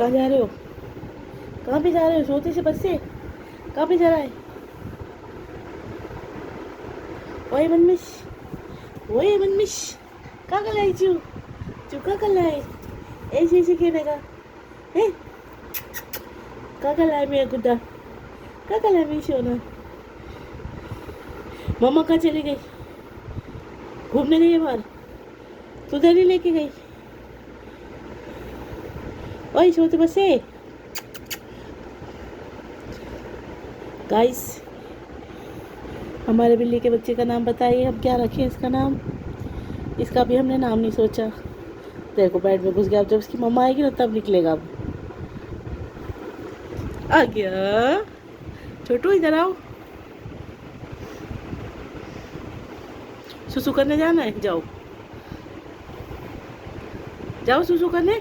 कहाँ जा रहे हो? कहाँ पे जा रहे हो? सोते से बच्चे कहाँ पे जा रहा है? ओए मनमिश, ओए मनमिश, कहाँ कर लाई चू? चू कहाँ कर लाई? ऐसे ऐसे खेलेगा? हैं? कहाँ कर लाई मेरा गुड्डा? कहाँ कर लाई मेरी सोना? मम्मा कहाँ चली गई? घूमने गई है बाहर? तू उधर ही लेके गई? ओए सोते बच्चे। गाइस, हमारे बिल्ली के बच्चे का नाम बताइए, हम क्या रखें इसका नाम? इसका भी हमने नाम नहीं सोचा। तेरे को बेड में घुस गया, अब जब इसकी मम्मा आएगी ना तब निकलेगा। अब आ गया छोटू, इधर आओ। सुसु करने जाना है? जाओ जाओ सुसु करने।